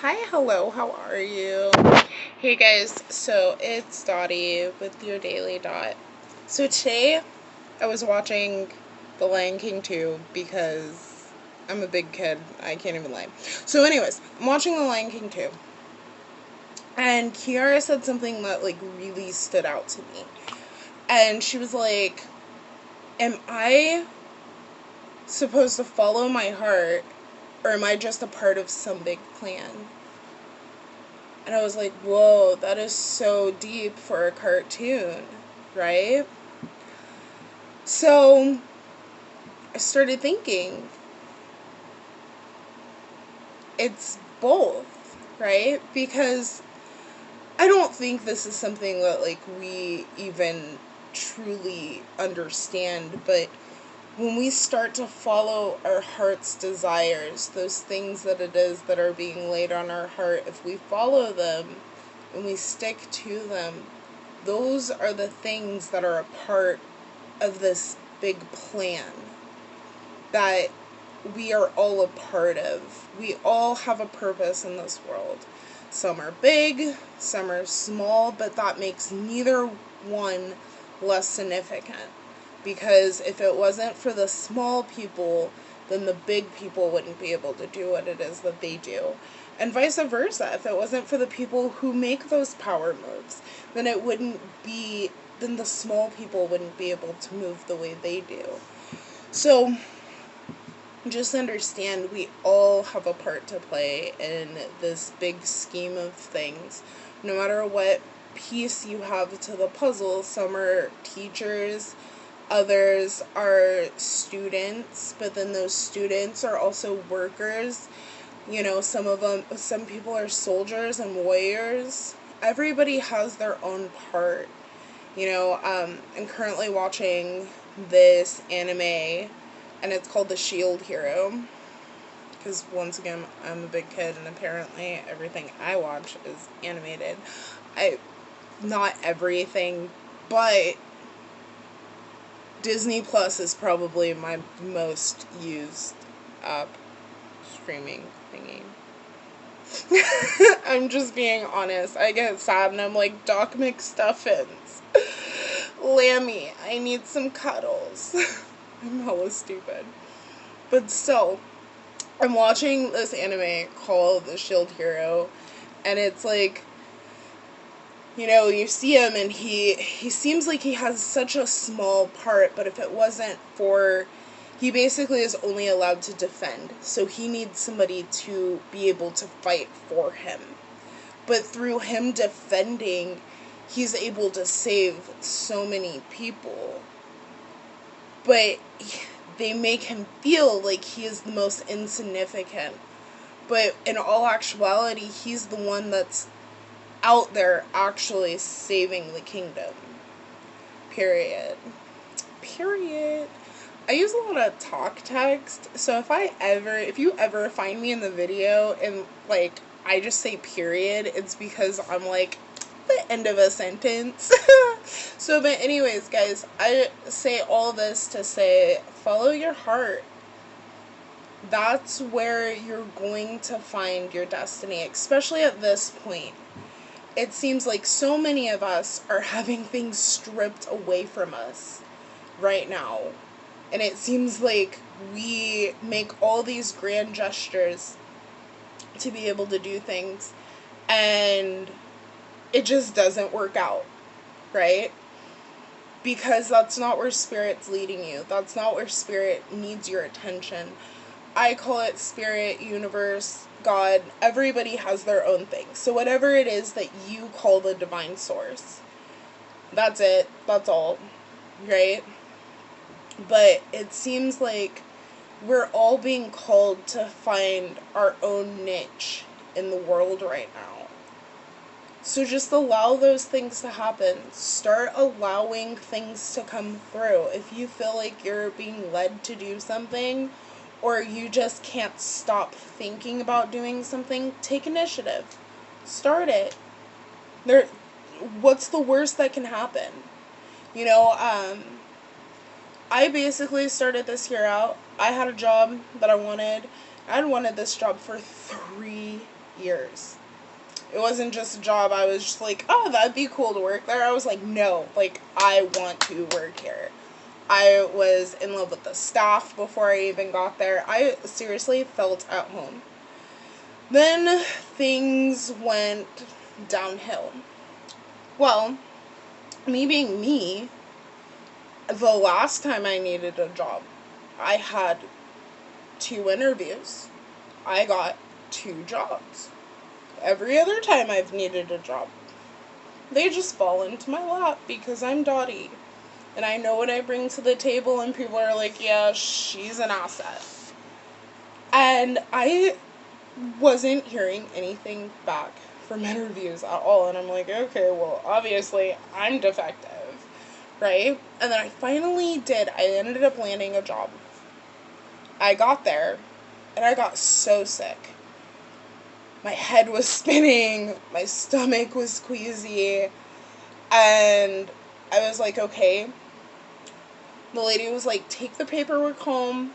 Hi, hello, how are you? Hey guys, so it's Dottie with your Daily Dot. So today I was watching The Lion King 2 because I'm a big kid. I can't even lie. So anyways, I'm watching The Lion King 2. And Kiara said something that really stood out to me. And she was like, am I supposed to follow my heart, or am I just a part of some big plan? And I was like, whoa, that is so deep for a cartoon, right? So I started thinking, it's both, right? Because I don't think this is something that, we even truly understand, but when we start to follow our heart's desires, those things that it is that are being laid on our heart, if we follow them and we stick to them, those are the things that are a part of this big plan that we are all a part of. We all have a purpose in this world. Some are big, some are small, but that makes neither one less significant. Because if it wasn't for the small people, then the big people wouldn't be able to do what it is that they do. And vice versa. If it wasn't for the people who make those power moves, then then the small people wouldn't be able to move the way they do. So just understand, we all have a part to play in this big scheme of things. No matter what piece you have to the puzzle, some are teachers, others are students, but then those students are also workers. Some people are soldiers and warriors. Everybody has their own part. I'm currently watching this anime, and it's called The Shield Hero. Because once again, I'm a big kid, and apparently everything I watch is animated. Not everything, but Disney Plus is probably my most used app streaming thingy. I'm just being honest. I get sad and I'm like, Doc McStuffins, Lammy, I need some cuddles. I'm hella stupid. But still, I'm watching this anime called The Shield Hero, and it's like, you see him and he seems like he has such a small part, but if it wasn't for, he basically is only allowed to defend, so he needs somebody to be able to fight for him. But through him defending, he's able to save so many people. But they make him feel like he is the most insignificant. But in all actuality, he's the one that's out there actually saving the kingdom. Period. I use a lot of talk text, so if you ever find me in the video and I just say period, it's because I'm the end of a sentence. So, but anyways, guys, I say all this to say, follow your heart. That's where you're going to find your destiny, especially at this point. It seems like so many of us are having things stripped away from us right now. And it seems like we make all these grand gestures to be able to do things, and it just doesn't work out, right? Because that's not where Spirit's leading you. That's not where Spirit needs your attention. I call it Spirit, Universe, God. Everybody has their own thing. So whatever it is that you call the divine source, that's it. That's all, right? But it seems like we're all being called to find our own niche in the world right now. So just allow those things to happen. Start allowing things to come through. If you feel like you're being led to do something, or you just can't stop thinking about doing something, take initiative. Start it. What's the worst that can happen? I basically started this year out. I had a job that I wanted. I'd wanted this job for 3 years. It wasn't just a job. I was just like, oh, that'd be cool to work there. I was like, no, like, I want to work here. I was in love with the staff before I even got there. I seriously felt at home. Then things went downhill. Well, me being me, the last time I needed a job, I had 2 interviews. I got 2 jobs. Every other time I've needed a job, they just fall into my lap because I'm Dottie. And I know what I bring to the table, and people are like, yeah, she's an asset. And I wasn't hearing anything back from interviews at all. And I'm like, okay, well, obviously, I'm defective, right? And then I finally did. I ended up landing a job. I got there, and I got so sick. My head was spinning, my stomach was queasy, and I was like, okay. The lady was like, take the paperwork home,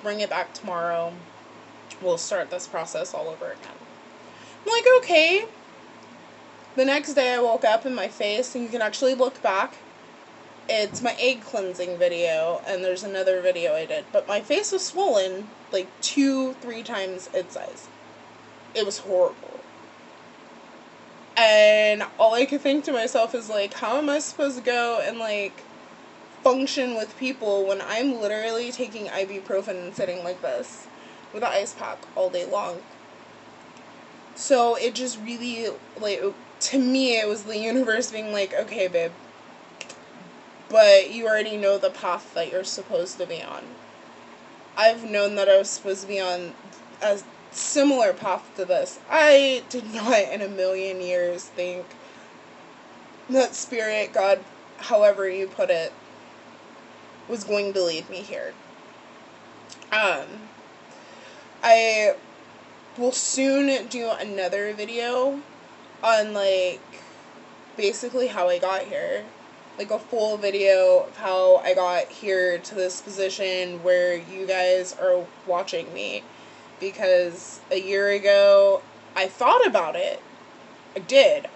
bring it back tomorrow, we'll start this process all over again. I'm like, okay. The next day I woke up and my face, and you can actually look back, it's my egg cleansing video, and there's another video I did, but my face was swollen like 2-3 times its size. It was horrible. And all I could think to myself is, like, how am I supposed to go and, like, function with people when I'm literally taking ibuprofen and sitting like this with an ice pack all day long? So it just really, like, to me, it was the universe being like, okay, babe, but you already know the path that you're supposed to be on. I've known that I was supposed to be on a similar path to this. I did not in a million years think that Spirit, God, however you put it, was going to lead me here. I will soon do another video on, like, basically how I got here. Like, a full video of how I got here to this position where you guys are watching me. Because a year ago, I thought about it. I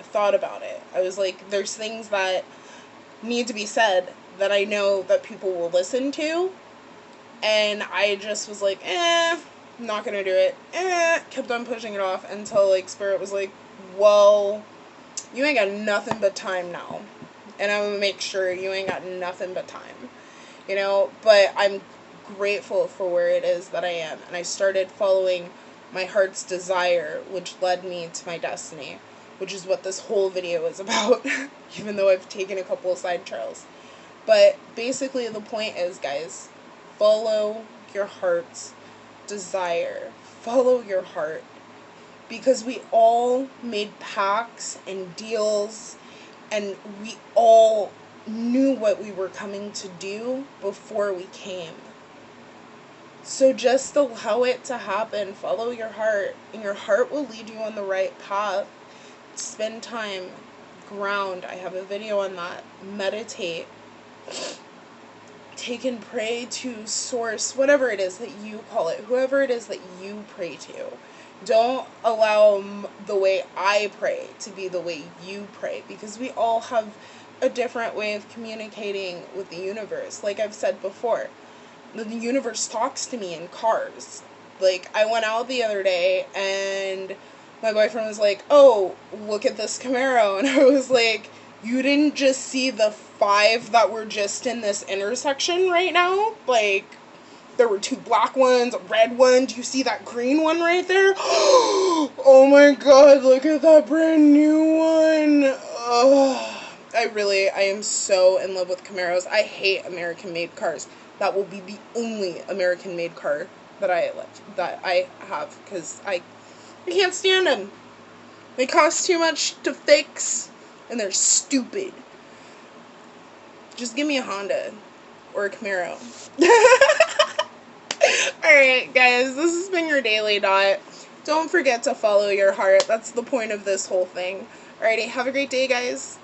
thought about it. I was like, there's things that need to be said that I know that people will listen to. And I just was like, I'm not gonna do it. Kept on pushing it off until, like, Spirit was like, well, you ain't got nothing but time now. And I'm gonna make sure you ain't got nothing but time. You know? But I'm grateful for where it is that I am, and I started following my heart's desire, which led me to my destiny, which is what this whole video is about, even though I've taken a couple of side trails. But basically the point is, guys, follow your heart's desire. Follow your heart, because we all made pacts and deals, and we all knew what we were coming to do before we came. So just allow it to happen. Follow your heart, and your heart will lead you on the right path. Spend time, ground. I have a video on that. Meditate. Take and pray to source, whatever it is that you call it, whoever it is that you pray to. Don't allow the way I pray to be the way you pray, because we all have a different way of communicating with the universe. Like I've said before, the universe talks to me in cars. Like, I went out the other day, and my boyfriend was like, oh, look at this Camaro, and I was like, you didn't just see the 5 that were just in this intersection right now? Like, there were 2 black ones, a red one, do you see that green one right there? Oh my god, look at that brand new one. I am so in love with Camaros. I hate American-made cars. That will be the only American-made car that I have, because I can't stand them. They cost too much to fix, and they're stupid. Just give me a Honda or a Camaro. Alright, guys, this has been your Daily Dot. Don't forget to follow your heart. That's the point of this whole thing. Alrighty, have a great day, guys.